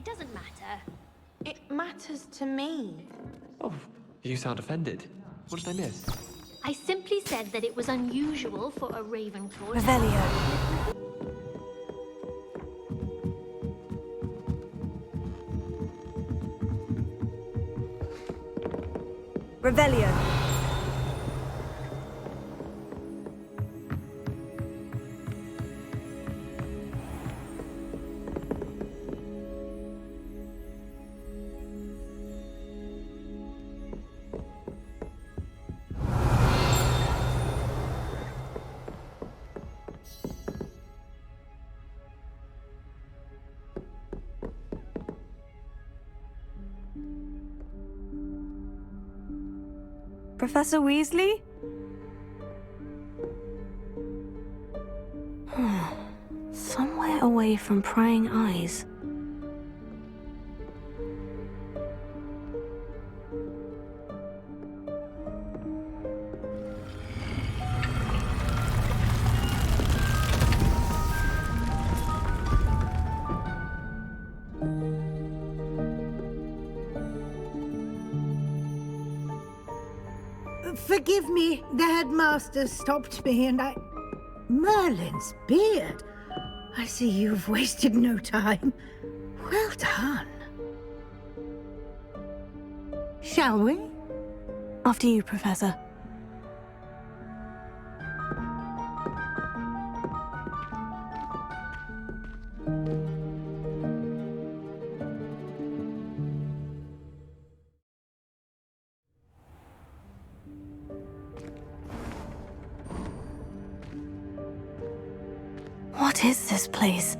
doesn't matter. It matters to me. Oh, you sound offended. What did I miss? I simply said that it was unusual for a Ravenclaw to... Revelio. Revelio. Professor Weasley? Somewhere away from prying eyes. Forgive me, the headmaster stopped me and I... Merlin's beard! I see you've wasted no time. Well done. Shall we? After you, Professor. What is this place?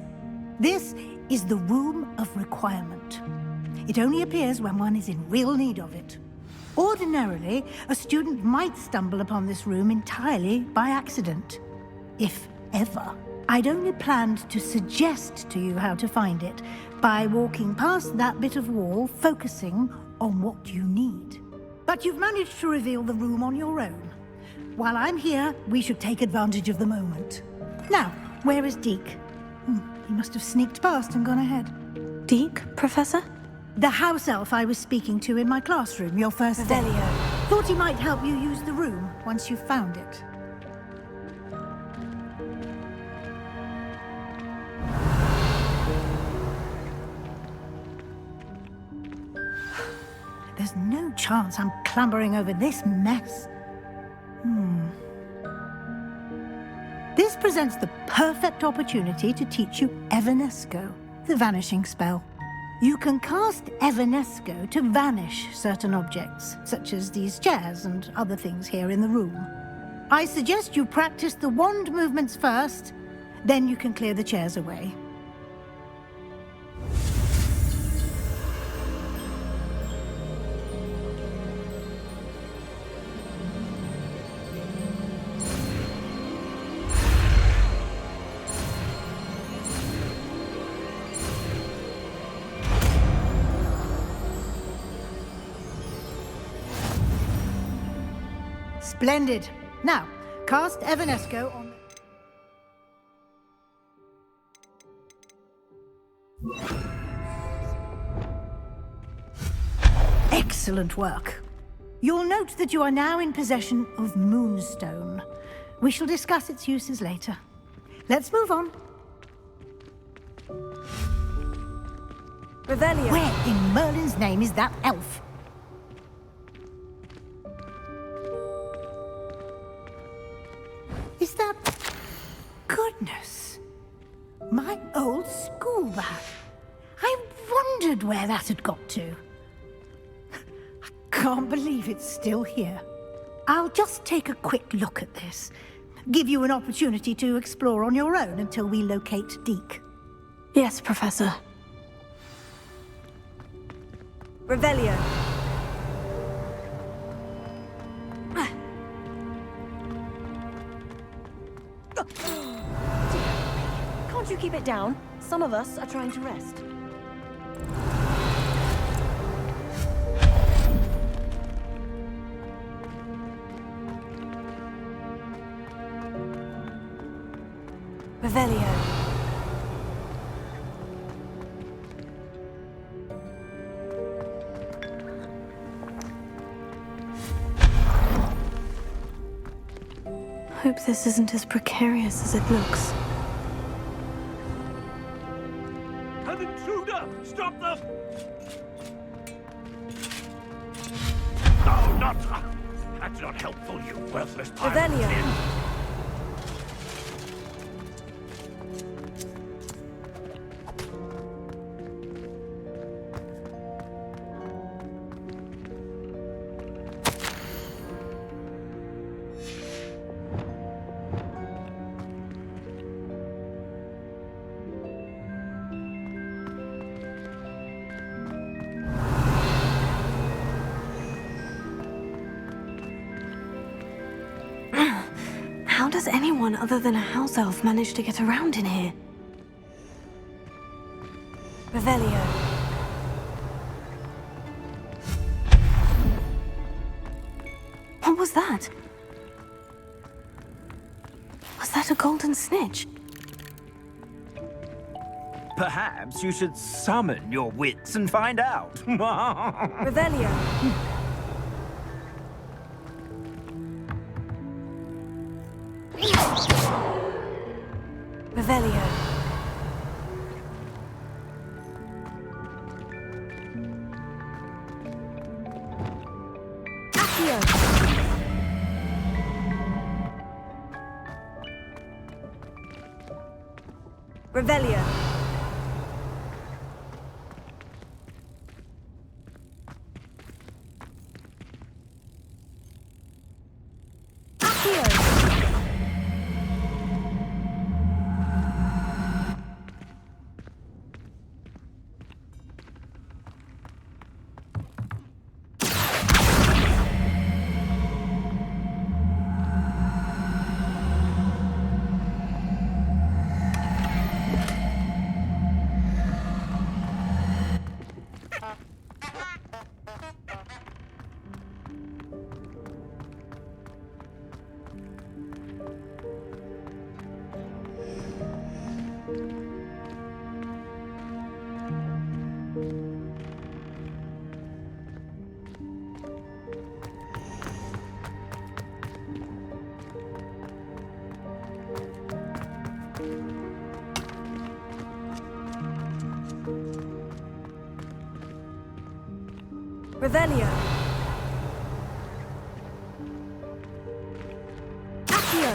This is the Room of Requirement. It only appears when one is in real need of it. Ordinarily, a student might stumble upon this room entirely by accident. If ever. I'd only planned to suggest to you how to find it by walking past that bit of wall, focusing on what you need. But you've managed to reveal the room on your own. While I'm here, we should take advantage of the moment. Now, where is Deke? He must have sneaked past and gone ahead. Deke, Professor? The house elf I was speaking to in my classroom your first day. Revelio. Thought he might help you use the room once you found it. There's no chance I'm clambering over this mess. This presents the perfect opportunity to teach you Evanesco, the vanishing spell. You can cast Evanesco to vanish certain objects, such as these chairs and other things here in the room. I suggest you practice the wand movements first, then you can clear the chairs away. Splendid. Now, cast Evanesco on... Excellent work. You'll note that you are now in possession of Moonstone. We shall discuss its uses later. Let's move on. Revelio. Where in Merlin's name is that elf? Is that... Goodness. My old school bag. I wondered where that had got to. I can't believe it's still here. I'll just take a quick look at this. Give you an opportunity to explore on your own until we locate Deke. Yes, Professor. Revelio. Can't you keep it down? Some of us are trying to rest. Revelio. hope this isn't as precarious as it looks. An intruder! Stop them! No, not... That's not helpful, you worthless pirate. Revelio. How does anyone other than a house elf manage to get around in here? Revelio. What was that? Was that a golden snitch? Perhaps you should summon your wits and find out. Revelio. Revelio. Accio. Revelio. Accio. Revelio. Accio.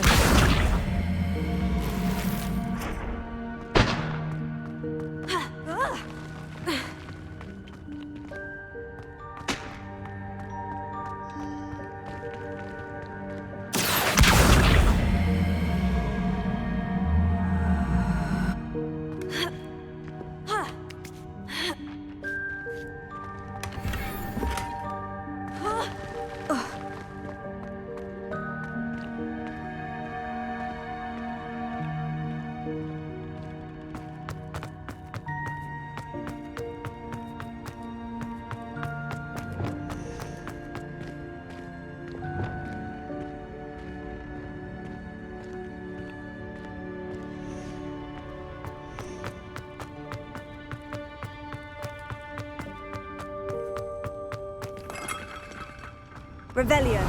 Revelio.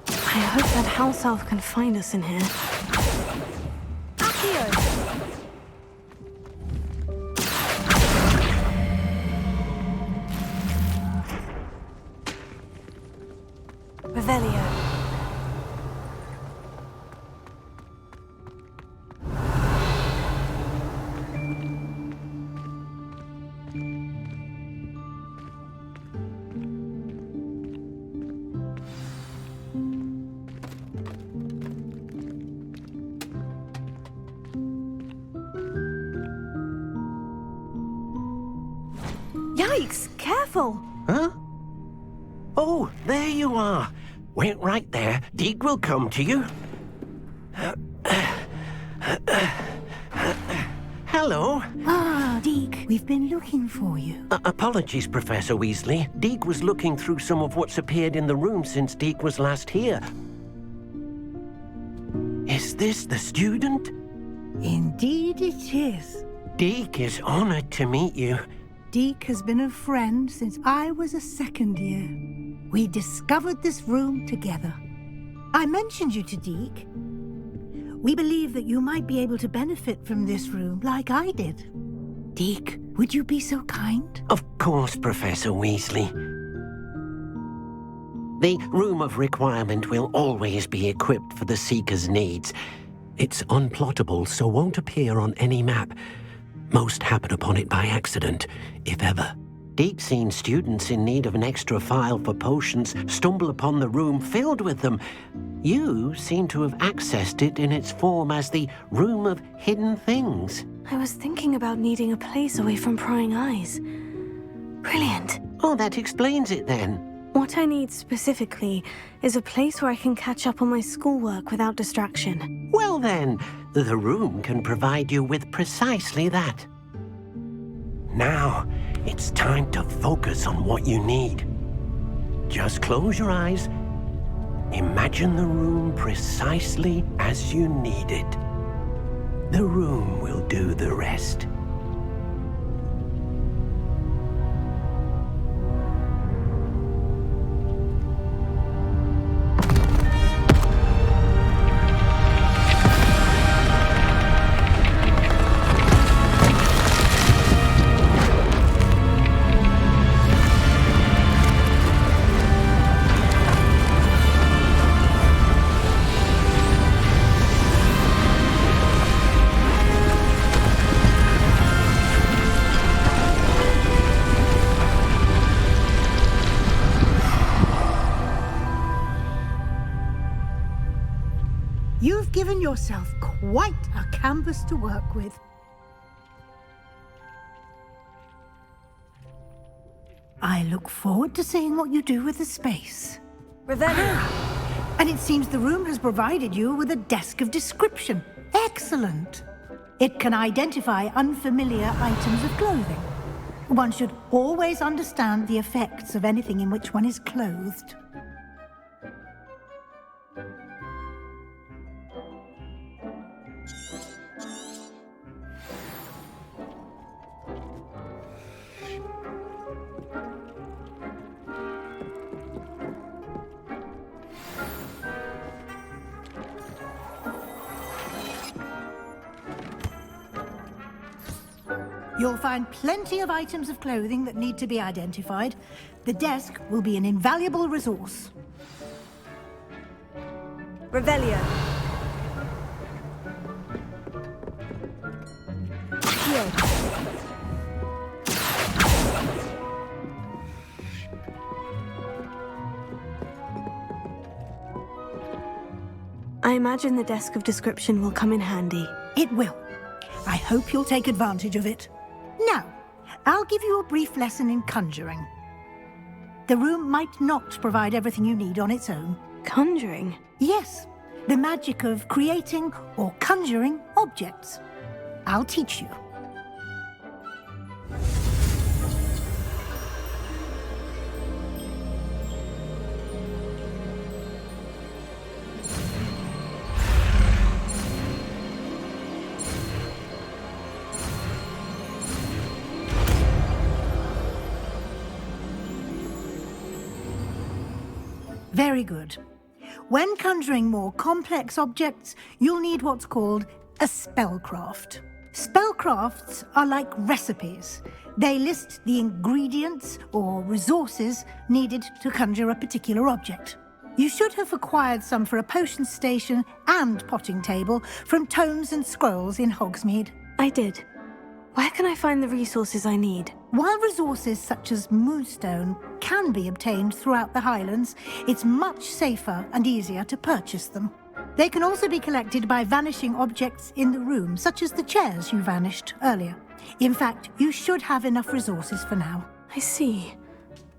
I hope that house elf can find us in here. Accio. Revelio. Yikes! Careful! Huh? Oh, there you are. Wait right there. Deek will come to you. Hello. Ah, Deke, we've been looking for you. Apologies, Professor Weasley. Deek was looking through some of what's appeared in the room since Deek was last here. Is this the student? Indeed it is. Deek is honored to meet you. Deke has been a friend since I was a second year. We discovered this room together. I mentioned you to Deke. We believe that you might be able to benefit from this room like I did. Deke, would you be so kind? Of course, Professor Weasley. The Room of Requirement will always be equipped for the Seeker's needs. It's unplottable, so won't appear on any map. Most happen upon it by accident, if ever. Deke's seen students in need of an extra file for potions stumble upon the room filled with them. You seem to have accessed it in its form as the Room of Hidden Things. I was thinking about needing a place away from prying eyes. Brilliant. Oh, that explains it then. What I need specifically is a place where I can catch up on my schoolwork without distraction. Well then, the room can provide you with precisely that. Now, it's time to focus on what you need. Just close your eyes. Imagine the room precisely as you need it. The room will do the rest. You've given yourself quite a canvas to work with. I look forward to seeing what you do with the space. Revelio. And it seems the room has provided you with a desk of description. Excellent. It can identify unfamiliar items of clothing. One should always understand the effects of anything in which one is clothed. You'll find plenty of items of clothing that need to be identified. The desk will be an invaluable resource. Revelio. Here. I imagine the desk of description will come in handy. It will. I hope you'll take advantage of it. Now, I'll give you a brief lesson in conjuring. The room might not provide everything you need on its own. Conjuring? Yes, the magic of creating or conjuring objects. I'll teach you. Very good. When conjuring more complex objects, you'll need what's called a spellcraft. Spellcrafts are like recipes. They list the ingredients or resources needed to conjure a particular object. You should have acquired some for a potion station and potting table from tomes and scrolls in Hogsmeade. I did. Where can I find the resources I need? While resources such as moonstone can be obtained throughout the Highlands, it's much safer and easier to purchase them. They can also be collected by vanishing objects in the room, such as the chairs you vanished earlier. In fact, you should have enough resources for now. I see.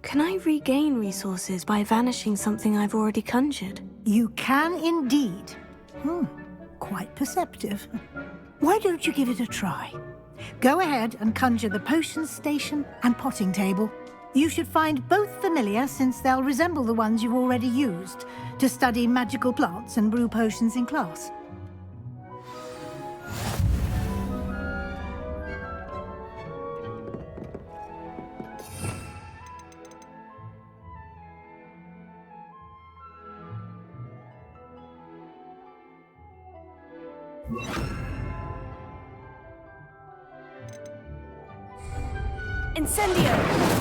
Can I regain resources by vanishing something I've already conjured? You can indeed. Quite perceptive. Why don't you give it a try? Go ahead and conjure the potion station and potting table. You should find both familiar, since they'll resemble the ones you've already used to study magical plants and brew potions in class. Incendio!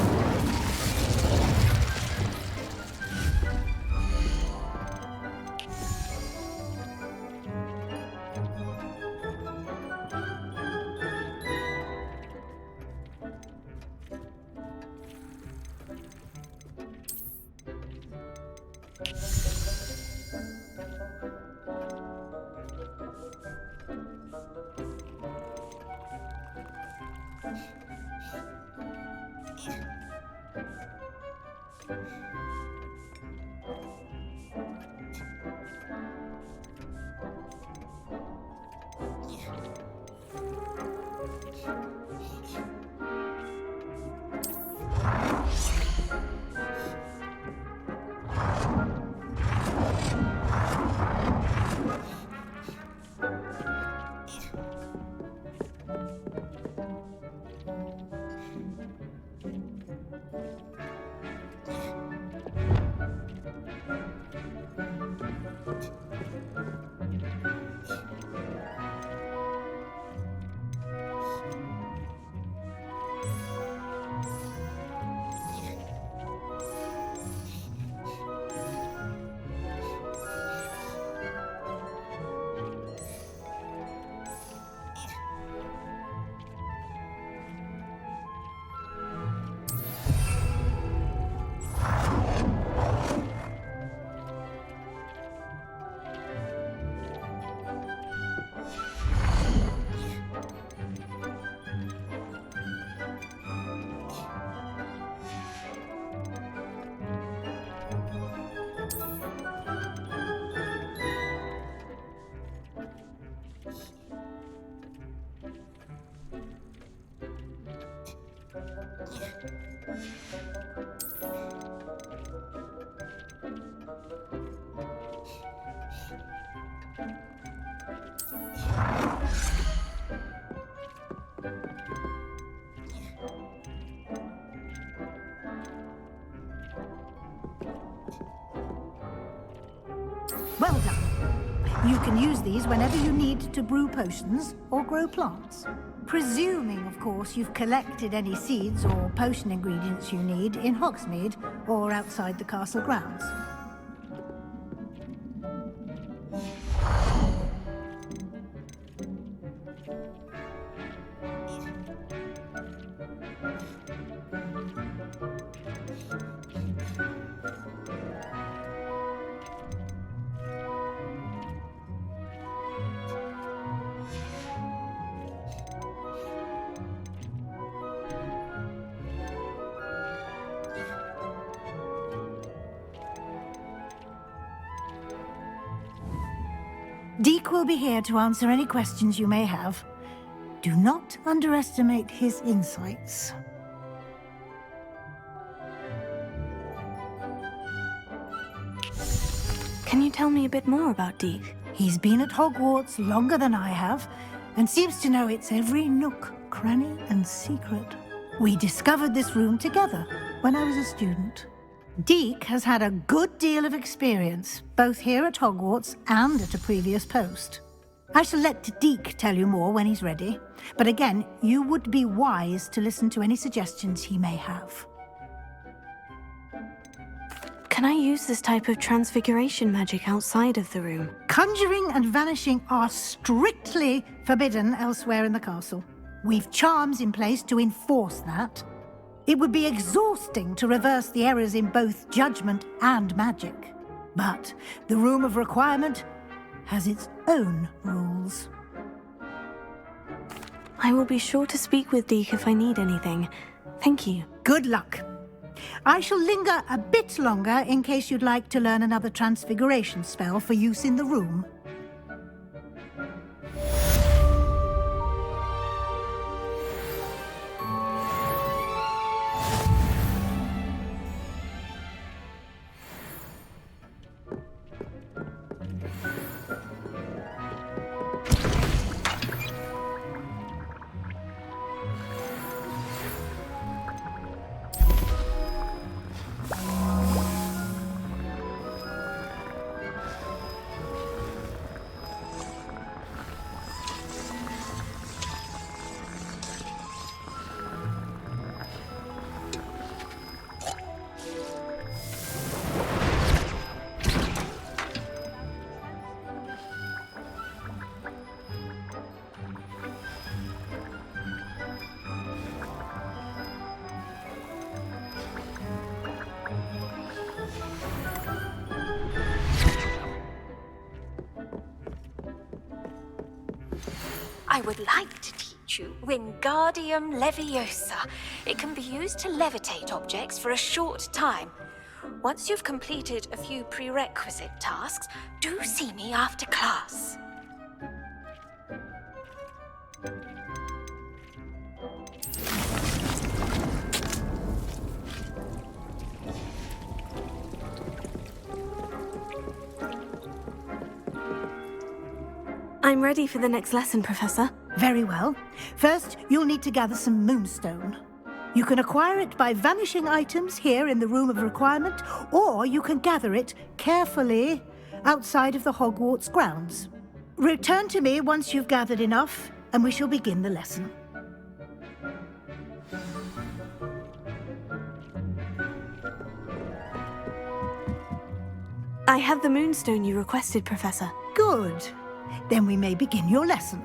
Well done. You can use these whenever you need to brew potions or grow plants. Presuming, of course, you've collected any seeds or potion ingredients you need in Hogsmeade or outside the castle grounds. Deek will be here to answer any questions you may have. Do not underestimate his insights. Can you tell me a bit more about Deek? He's been at Hogwarts longer than I have, and seems to know its every nook, cranny, and secret. We discovered this room together when I was a student. Deek has had a good deal of experience, both here at Hogwarts and at a previous post. I shall let Deek tell you more when he's ready, but again, you would be wise to listen to any suggestions he may have. Can I use this type of transfiguration magic outside of the room? Conjuring and vanishing are strictly forbidden elsewhere in the castle. We've charms in place to enforce that. It would be exhausting to reverse the errors in both judgment and magic. But the Room of Requirement has its own rules. I will be sure to speak with Deek if I need anything. Thank you. Good luck. I shall linger a bit longer in case you'd like to learn another transfiguration spell for use in the room. I would like to teach you Wingardium Leviosa. It can be used to levitate objects for a short time. Once you've completed a few prerequisite tasks, do see me after class. I'm ready for the next lesson, Professor. Very well. First, you'll need to gather some moonstone. You can acquire it by vanishing items here in the Room of Requirement, or you can gather it carefully outside of the Hogwarts grounds. Return to me once you've gathered enough, and we shall begin the lesson. I have the moonstone you requested, Professor. Good. Then we may begin your lesson.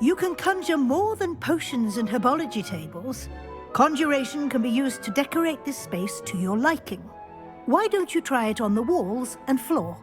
You can conjure more than potions and herbology tables. Conjuration can be used to decorate this space to your liking. Why don't you try it on the walls and floor?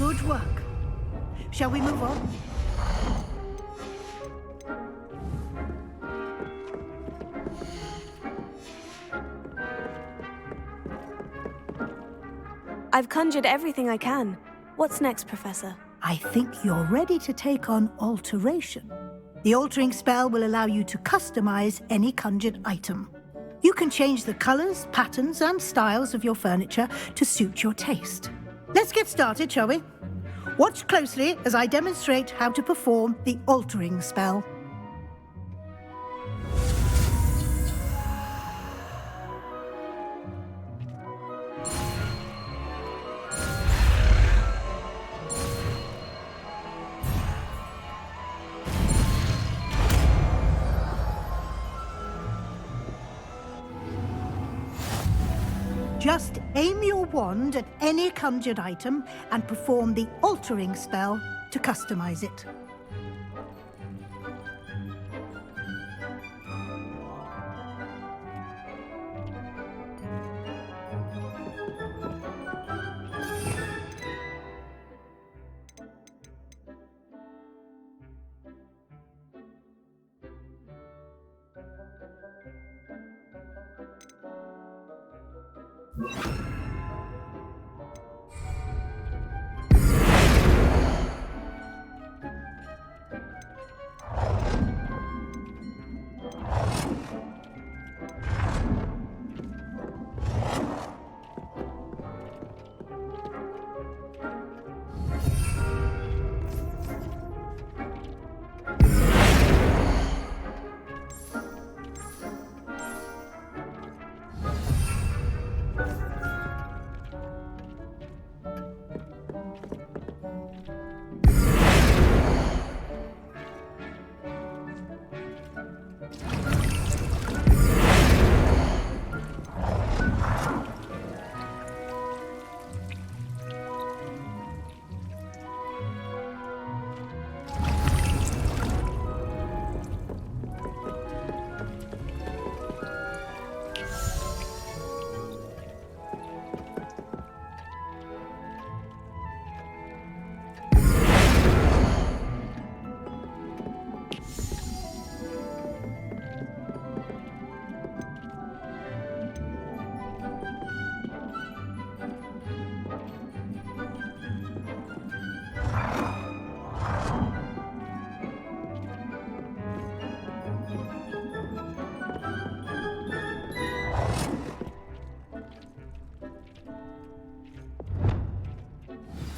Good work. Shall we move on? I've conjured everything I can. What's next, Professor? I think you're ready to take on alteration. The altering spell will allow you to customize any conjured item. You can change the colors, patterns, and styles of your furniture to suit your taste. Let's get started, shall we? Watch closely as I demonstrate how to perform the altering spell. Just aim your wand at any conjured item and perform the altering spell to customize it.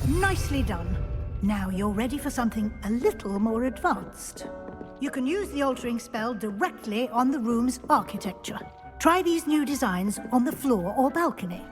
Nicely done. Now you're ready for something a little more advanced. You can use the altering spell directly on the room's architecture. Try these new designs on the floor or balcony.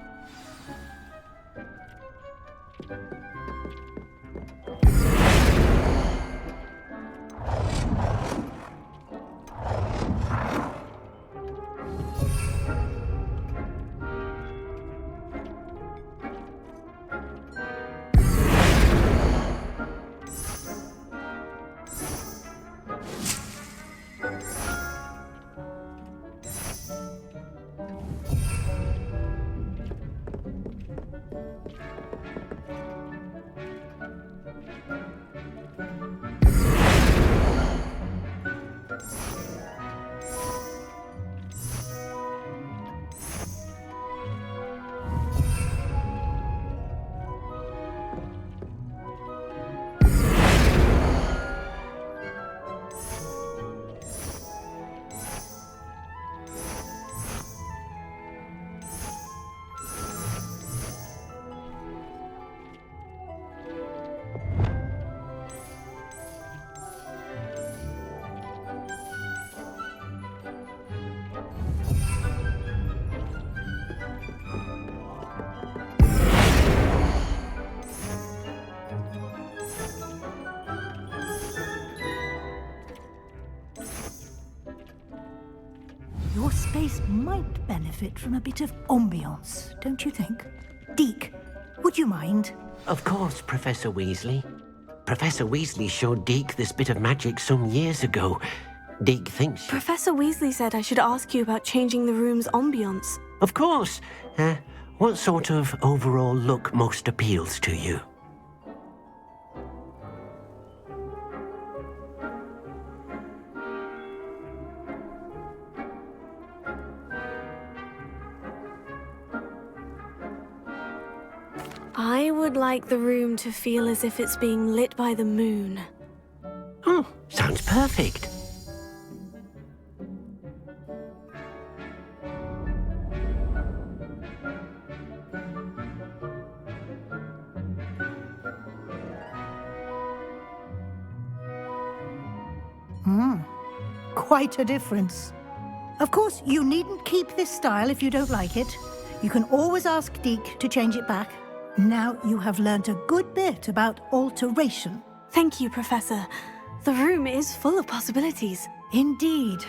Your space might benefit from a bit of ambiance, don't you think? Deke, would you mind? Of course, Professor Weasley. Professor Weasley showed Deke this bit of magic some years ago. Deke thinks... Professor Weasley said I should ask you about changing the room's ambience. Of course. What sort of overall look most appeals to you? would like the room to feel as if it's being lit by the moon. Oh, sounds perfect. Quite a difference. Of course, you needn't keep this style if you don't like it. You can always ask Deke to change it back. Now you have learnt a good bit about alteration. Thank you, Professor. The room is full of possibilities. Indeed.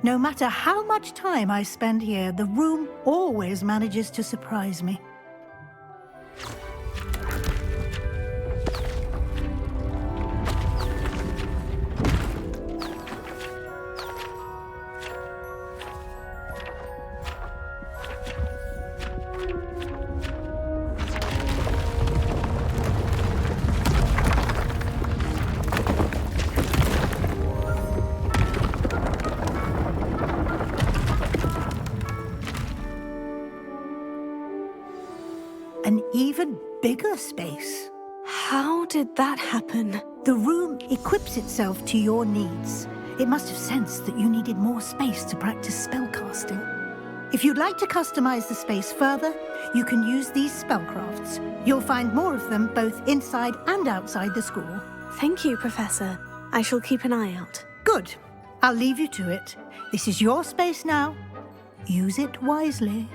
No matter how much time I spend here, the room always manages to surprise me. An even bigger space. How did that happen? The room equips itself to your needs. It must have sensed that you needed more space to practice spellcasting. If you'd like to customize the space further, you can use these spellcrafts. You'll find more of them both inside and outside the school. Thank you, Professor. I shall keep an eye out. Good. I'll leave you to it. This is your space now. Use it wisely.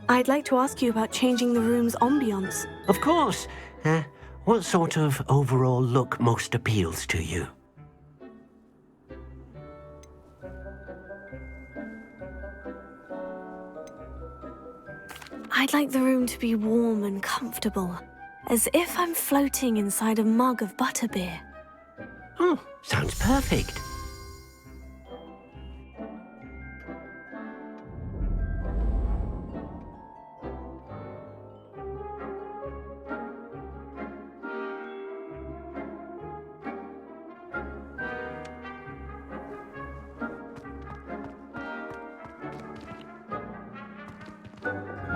I'd like to ask you about changing the room's ambience. Of course. What sort of overall look most appeals to you? I'd like the room to be warm and comfortable, as if I'm floating inside a mug of butterbeer. Oh, sounds perfect.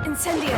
Incendio!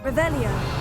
Revelio.